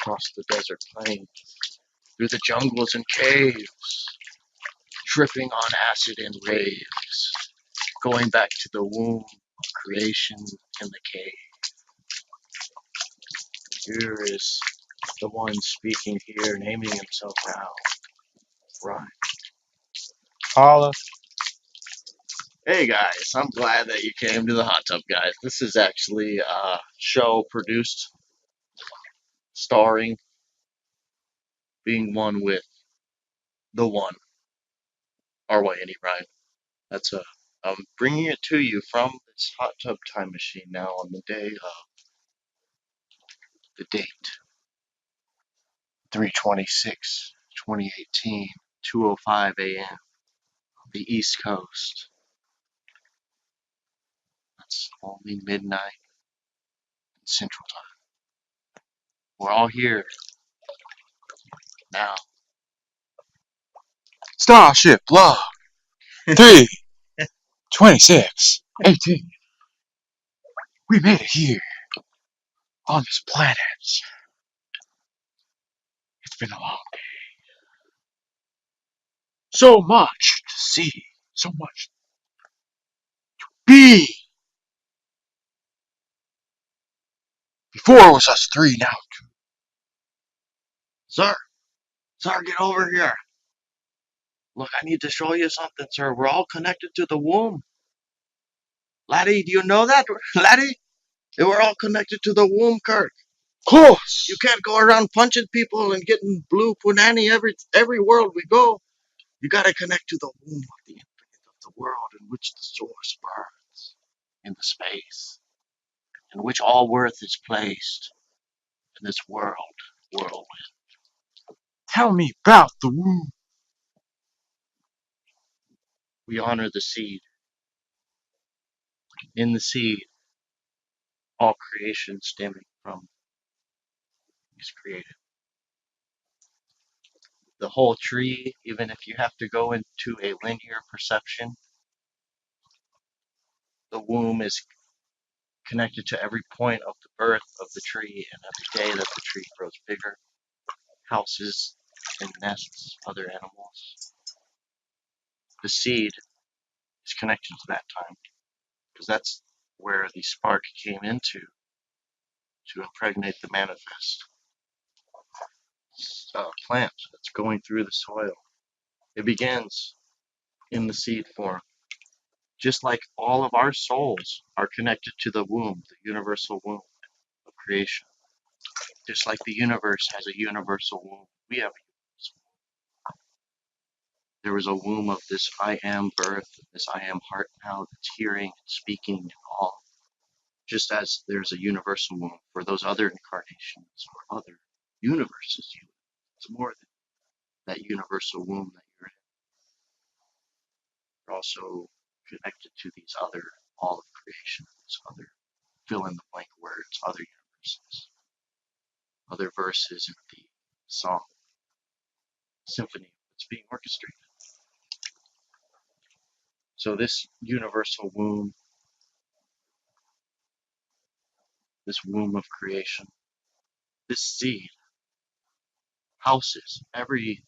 across the desert plain, through the jungles and caves, dripping on acid and waves, going back to the womb of creation in the cave. Here is the one speaking here, naming himself now, Ryne. Holla. Hey guys, I'm glad that you came to the hot tub, guys. This is actually a show produced, starring, being one with the one, R.Y.N.E. Ryne. I'm bringing it to you from this hot tub time machine now on the day of the date, 3/26/2018, 2:05 a.m. the East Coast. That's only midnight Central Time. We're all here now. Starship log 3/26/18. We made it here on this planet. It's been a long day. So much to see. So much to be. Before it was us three, now two. Sir, get over here. Look, I need to show you something, sir. We're all connected to the womb. Laddie, do you know that? Laddie? We're all connected to the womb, Kirk. Of course. You can't go around punching people and getting blue punani every world we go. You gotta connect to the womb of the infinite, of the world in which the source burns, in the space, in which all worth is placed, in this whirlwind. Tell me about the womb. We honor the seed. In the seed, all creation stemming from is created. The whole tree, even if you have to go into a linear perception, the womb is connected to every point of the birth of the tree, and every day that the tree grows bigger, houses and nests other animals. The seed is connected to that time, because that's where the spark came into to impregnate the manifest plant that's going through the soil. It begins in the seed form. Just like all of our souls are connected to the womb, the universal womb of creation. Just like the universe has a universal womb, we have a universal womb. There was a womb of this I am birth, this I am heart now that's hearing and speaking and all. Just as there's a universal womb for those other incarnations or other universes. It's more than that universal womb that you're in. You're also connected to these other, all of creation, these other fill in the blank words, other universes, other verses in the song, symphony that's being orchestrated. So this universal womb, this womb of creation, this seed houses everything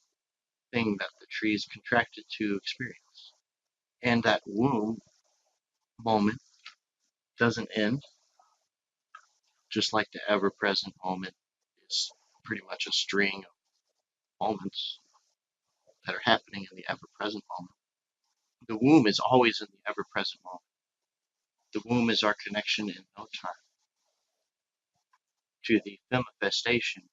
that the tree is contracted to experience. And that womb moment doesn't end, just like the ever-present moment is pretty much a string of moments that are happening in the ever-present moment. The womb is always in the ever-present moment. The womb is our connection in no time to the manifestation,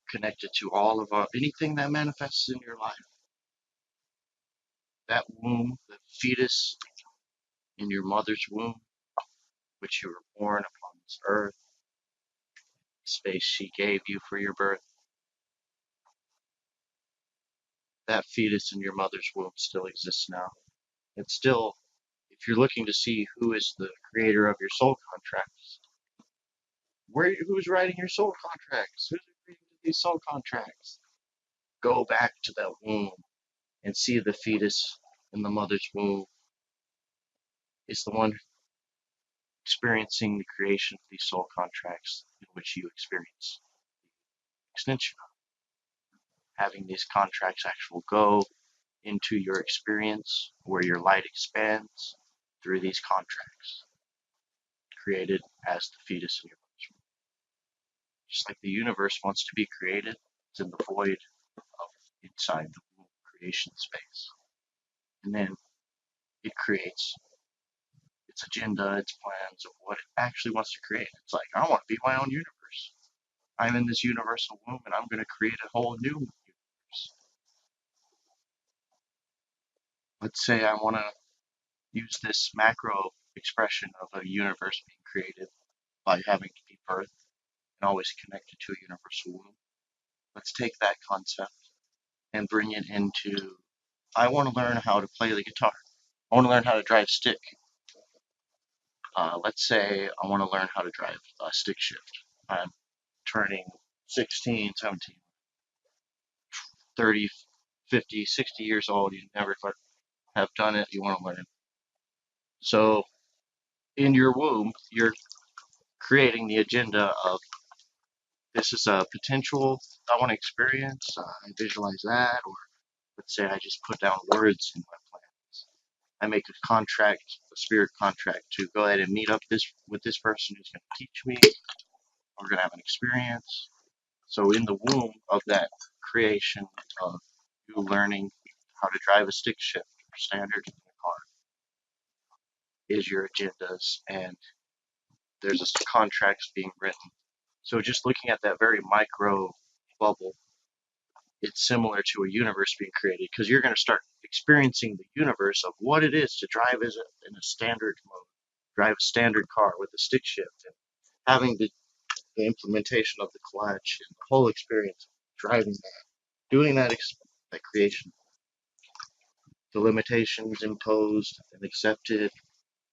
connected to all of anything that manifests in your life. That womb, the fetus in your mother's womb, which you were born upon this earth, the space she gave you for your birth, that fetus in your mother's womb still exists now. It's still, if you're looking to see who is the creator of your soul contracts, who's writing your soul contracts? Who's agreeing to these soul contracts? Go back to that womb and see the fetus in the mother's womb is the one experiencing the creation of these soul contracts in which you experience extension of, having these contracts actually go into your experience where your light expands through these contracts created as the fetus in your mother's womb. Just like the universe wants to be created, it's in the void of inside the womb creation space. And then it creates its agenda, its plans of what it actually wants to create. It's like, I want to be my own universe. I'm in this universal womb and I'm going to create a whole new universe. Let's say I want to use this macro expression of a universe being created by having to be birthed and always connected to a universal womb. Let's take that concept and bring it into, I want to learn how to play the guitar. I want to learn how to drive stick. Let's say I want to learn how to drive a stick shift. I'm turning 16, 17, 30, 50, 60 years old. You never have done it. You want to learn. So in your womb, you're creating the agenda of, this is a potential I want to experience. I visualize that, or let's say I just put down words in my plans. I make a contract, a spirit contract, to go ahead and meet up with this person who's going to teach me. We're going to have an experience. So in the womb of that creation of you learning how to drive a stick shift or standard in the car is your agendas, and there's a contracts being written. So just looking at that very micro bubble, it's similar to a universe being created, because you're going to start experiencing the universe of what it is to drive in a standard mode, drive a standard car with a stick shift, and having the implementation of the clutch and the whole experience of driving that, doing that creation. The limitations imposed and accepted,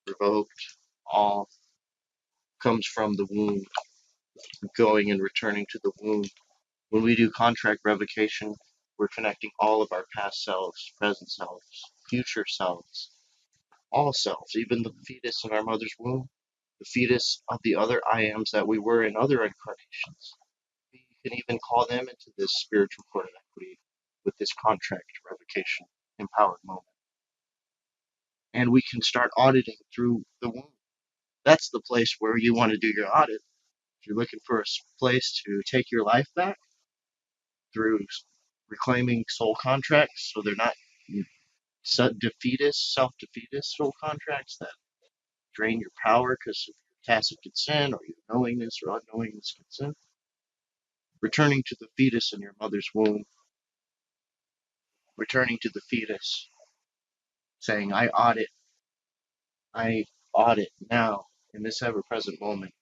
revoked, all comes from the womb, going and returning to the womb. When we do contract revocation, we're connecting all of our past selves, present selves, future selves, all selves, even the fetus in our mother's womb, the fetus of the other I ams that we were in other incarnations. We can even call them into this spiritual court of equity with this contract revocation empowered moment. And we can start auditing through the womb. That's the place where you want to do your audit. If you're looking for a place to take your life back through reclaiming soul contracts, so they're not self-defeatist soul contracts that drain your power because of your tacit consent or your knowingness or unknowingness consent. Returning to the fetus in your mother's womb, returning to the fetus, saying, I audit now in this ever-present moment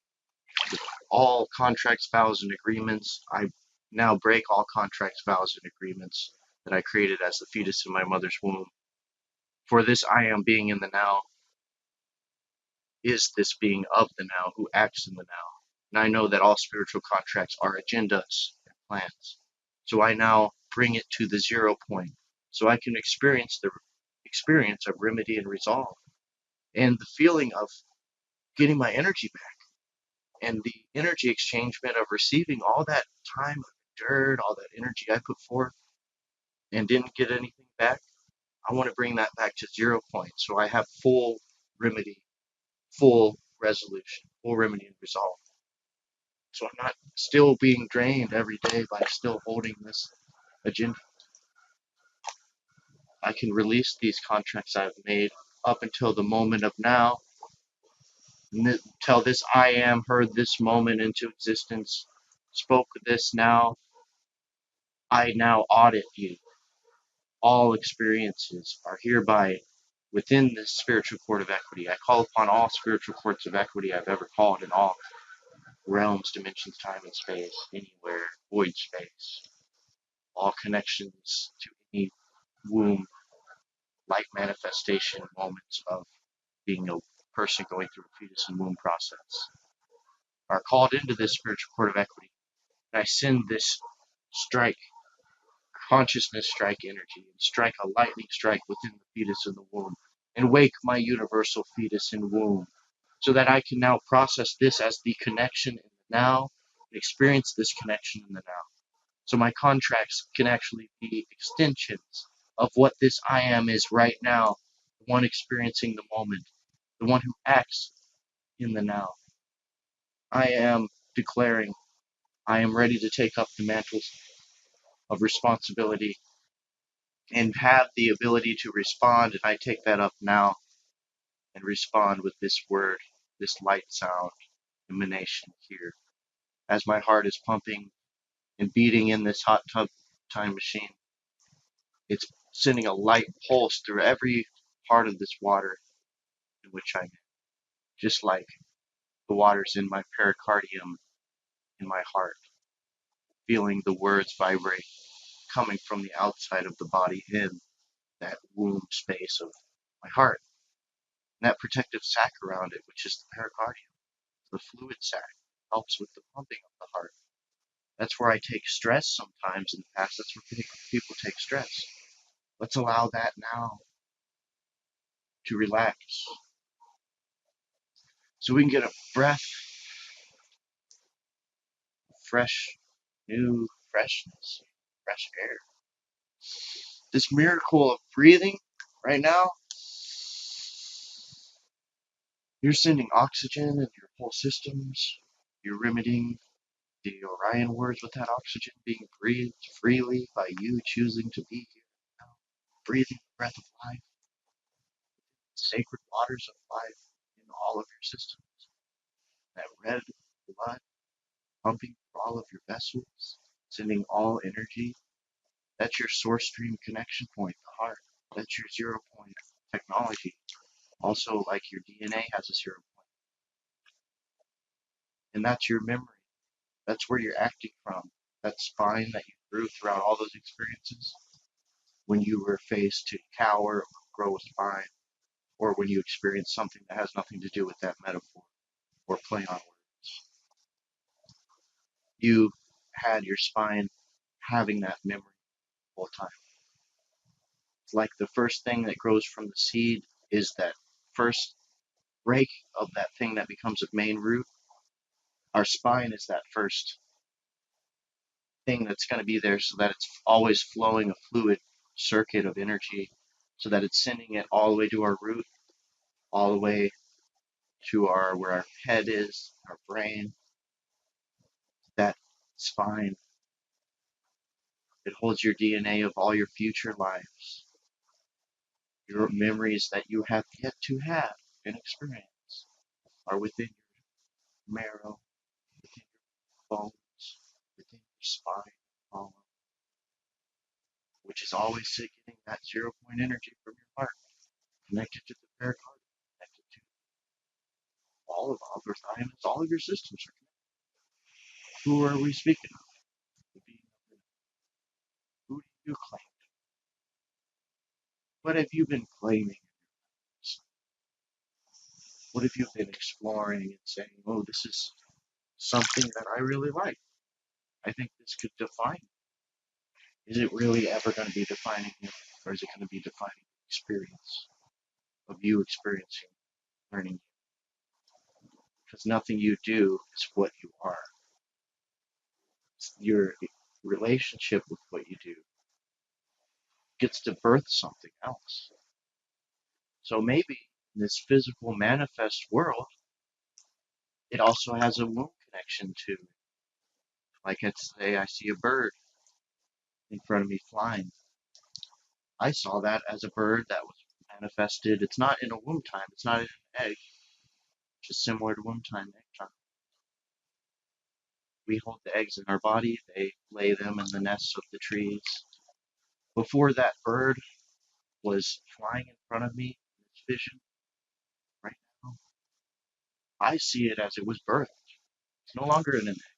all contracts, vows, and agreements. I now break all contracts, vows, and agreements that I created as the fetus in my mother's womb. For this I am being in the now is this being of the now who acts in the now. And I know that all spiritual contracts are agendas and plans. So I now bring it to the 0 point so I can experience the experience of remedy and resolve and the feeling of getting my energy back and the energy exchangement of receiving all that time endured, all that energy I put forth and didn't get anything back. I want to bring that back to 0 point so I have full remedy, full resolution, full remedy and resolve. So I'm not still being drained every day by still holding this agenda. I can release these contracts I've made up until the moment of now, until this I am heard this moment into existence, spoke this now. I now audit you. All experiences are hereby within this spiritual court of equity. I call upon all spiritual courts of equity I've ever called in all realms, dimensions, time, and space, anywhere, void space, all connections to any womb, light manifestation moments of being a person going through a fetus and womb process are called into this spiritual court of equity. And I send this strike, consciousness strike energy, and strike a lightning strike within the fetus in the womb, and wake my universal fetus in womb so that I can now process this as the connection in the now and experience this connection in the now. So my contracts can actually be extensions of what this I am is right now, the one experiencing the moment, the one who acts in the now. I am declaring I am ready to take up the mantles of responsibility and have the ability to respond, and I take that up now and respond with this word, this light sound emanation here. As my heart is pumping and beating in this hot tub time machine, it's sending a light pulse through every part of this water in which I'm in, just like the water's in my pericardium, in my heart, feeling the words vibrate coming from the outside of the body in that womb space of my heart. And that protective sac around it, which is the pericardium, the fluid sac, helps with the pumping of the heart. That's where I take stress sometimes in the past. That's where people take stress. Let's allow that now to relax so we can get a breath of fresh, new freshness, fresh air. This miracle of breathing right now, you're sending oxygen into your whole systems. You're remedying the Orion words with that oxygen being breathed freely by you choosing to be here now. Breathing the breath of life, sacred waters of life in all of your systems. That red blood pumping through all of your vessels, sending all energy. That's your source stream connection point, the heart. That's your 0 point technology. Also, like your DNA has a 0 point. And that's your memory. That's where you're acting from. That spine that you grew throughout all those experiences. When you were faced to cower or grow a spine, or when you experience something that has nothing to do with that metaphor or play on words. You had your spine having that memory the whole time. It's like the first thing that grows from the seed is that first break of that thing that becomes a main root. Our spine is that first thing that's going to be there so that it's always flowing a fluid circuit of energy so that it's sending it all the way to our root, all the way to our where our head is, our brain. That spine, it holds your DNA of all your future lives, your memories that you have yet to have and experience are within your marrow, within your bones, within your spine, column, which is always getting that 0 point energy from your heart, connected to the pericardium, connected to all of our thymus, all of your systems are connected. Who are we speaking of? The being of the who do you claim? What have you been claiming? What have you been exploring and saying, oh, this is something that I really like? I think this could define me. Is it really ever going to be defining you? Or is it going to be defining the experience of you experiencing learning? Because nothing you do is what you are. It's your relationship with what you do gets to birth something else. So maybe in this physical manifest world, it also has a womb connection to, like let's say I see a bird in front of me flying. I saw that as a bird that was manifested. It's not in a womb time. It's not in an egg, which is similar to womb time, egg time. We hold the eggs in our body. They lay them in the nests of the trees. Before that bird was flying in front of me in this vision right now, I see it as it was birthed. It's no longer in an egg.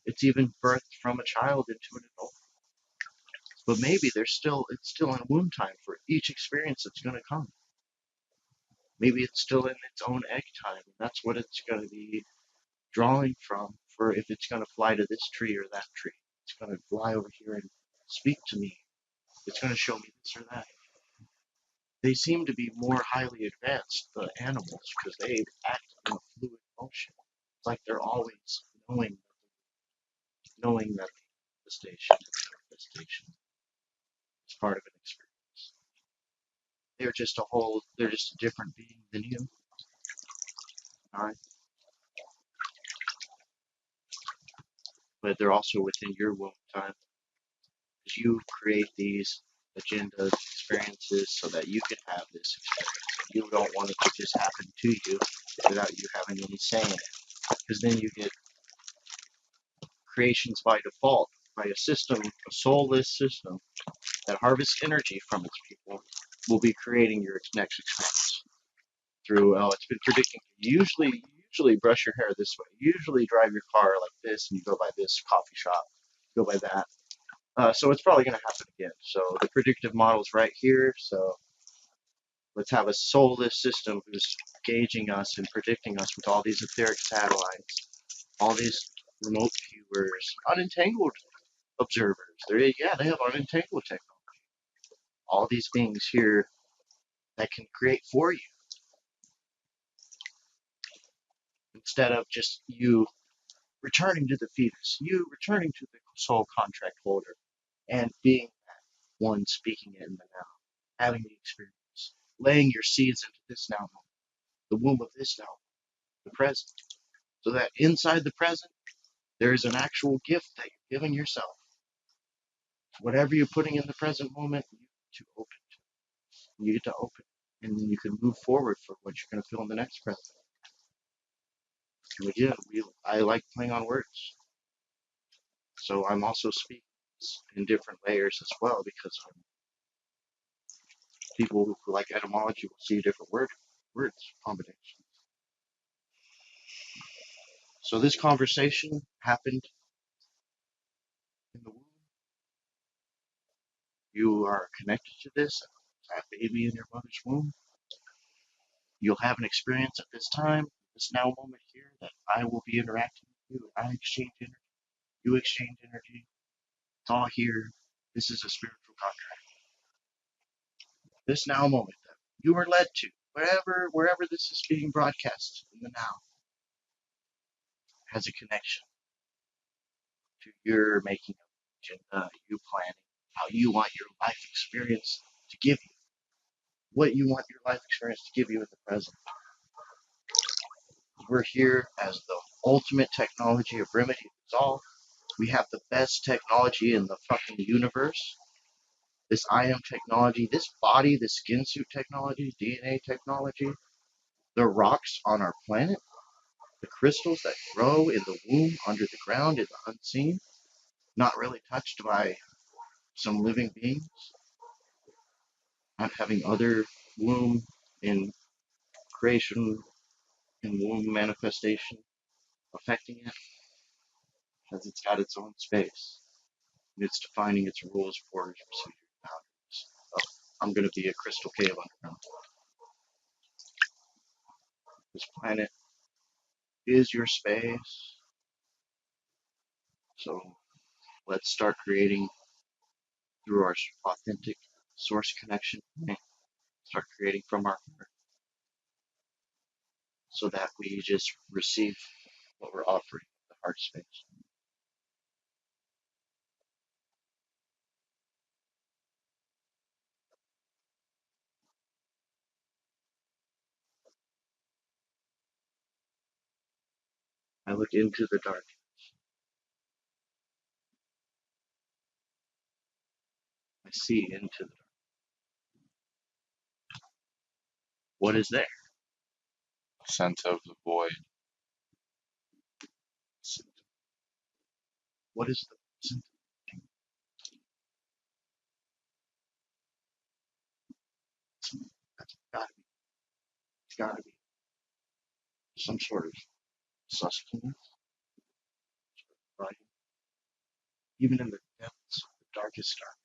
It's even birthed from a child into an adult. But maybe it's still in womb time for each experience that's going to come. Maybe it's still in its own egg time, and that's what it's going to be drawing from for if it's going to fly to this tree or that tree. It's going to fly over here and speak to me. It's going to show me this or that. they seem to be more highly advanced, the animals, because they act in a fluid motion. It's like they're always knowing that the station is part of an experience. They're just a different being than you. All right, but they're also within your womb time. Because you create these agendas, experiences, so that you can have this experience. You don't want it to just happen to you without you having any say in it. Because then you get creations by default, by a system, a soulless system that harvests energy from its people, will be creating your next experience through, oh, it's been predicting. Usually brush your hair this way. Usually drive your car like this, and you go by this coffee shop, go by that. So it's probably going to happen again. So the predictive model's right here. So let's have a soulless system who's gauging us and predicting us with all these etheric satellites, all these remote viewers, unentangled observers. They have unentangled technology. All these beings here that can create for you instead of just you returning to the fetus, you returning to the soul contract holder and being that one speaking it in the now, having the experience, laying your seeds into this now moment, the womb of this now, the present, so that inside the present there is an actual gift that you're giving yourself. Whatever you're putting in the present moment, you get to open to. You get to open, and then you can move forward for what you're going to feel in the next present. And again, I like playing on words, so I'm also speaking in different layers as well because people who like etymology will see different words combinations. So this conversation happened in the womb. You are connected to this, that baby in your mother's womb. You'll have an experience at this time, this now moment here, that I will be interacting with you. I exchange energy. You exchange energy. It's all here. This is a spiritual contract. This now moment that you were led to, wherever this is being broadcast in the now, has a connection to your making of agenda, you planning, how you want your life experience to give you, what you want your life experience to give you in the present. We're here as the ultimate technology of remedy resolve. We have the best technology in the fucking universe. This I am technology, this body, this skin suit technology, DNA technology, the rocks on our planet, the crystals that grow in the womb, under the ground, in the unseen, not really touched by some living beings, not having other womb in creation, in womb manifestation affecting it, because it's got its own space. And it's defining its rules, borders, procedures, boundaries. I'm going to be a crystal cave underground. This planet is your space. So let's start creating through our authentic source connection. Start creating from our heart so that we just receive what we're offering, the heart space. I look into the dark. I see into the dark. What is there? Sense of the void. What is the that's gotta be some sort of sustenance, right? Even in the depths of the darkest dark.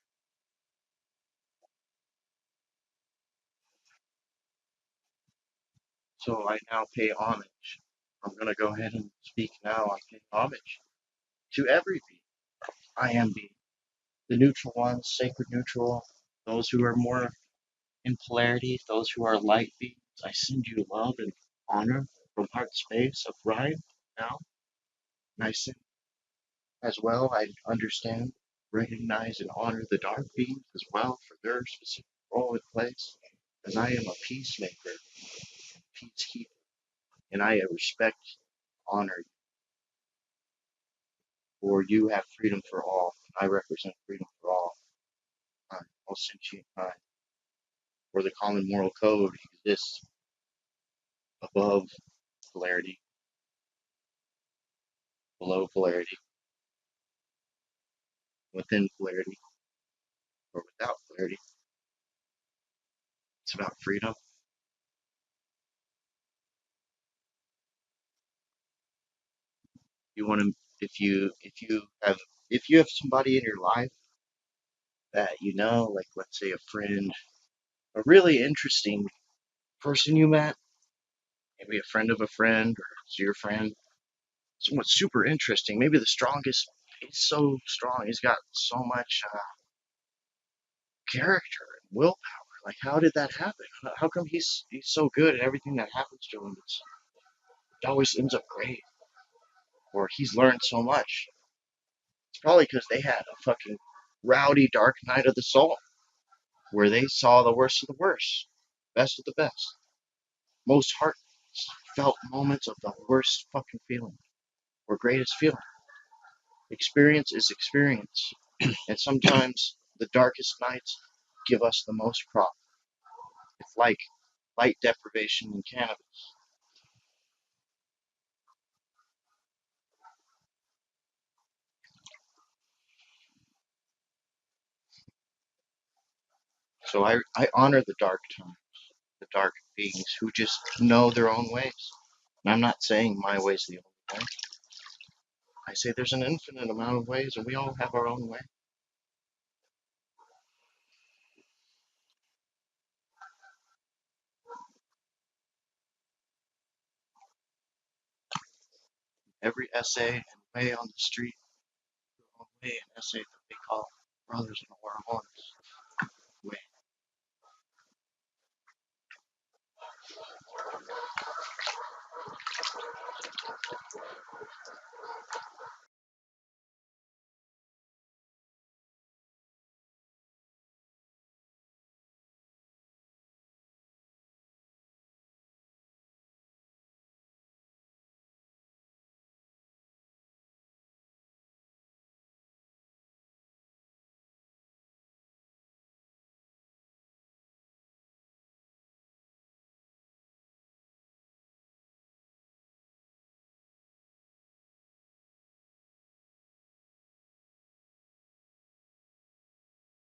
So I now pay homage. I'm gonna go ahead and speak now. I pay homage to every being. I am being. The neutral ones, sacred neutral, those who are more In polarity, those who are light beings, I send you love and honor from heart space of Ryne now. And I send as well, I understand, recognize, and honor the dark beings as well for their specific role and place, as I am a peacemaker, peacekeeper, and I respect, honor you, for you have freedom for all. I represent freedom for all. All sentient kind, where the common moral code exists above polarity, below polarity, within polarity, or without polarity. It's about freedom. You want to, if you have somebody in your life that you know, like let's say a friend, a really interesting person you met, maybe a friend of a friend, or it's your friend, someone super interesting, maybe the strongest. He's so strong. He's got so much character and willpower. Like, how did that happen? How come he's so good at everything that happens to him? It always ends up great, or he's learned so much. It's probably because they had a fucking rowdy dark night of the soul, where they saw the worst of the worst, best of the best, most heartfelt moments of the worst fucking feeling, or greatest feeling. Experience is experience, and sometimes the darkest nights give us the most crop. It's like light deprivation in cannabis. So I honor the dark times, the dark beings who just know their own ways. And I'm not saying my way's the only way. I say there's an infinite amount of ways, and we all have our own way. Every essay and way on the street, their own way, an essay that they call Brothers in a War of Honors way.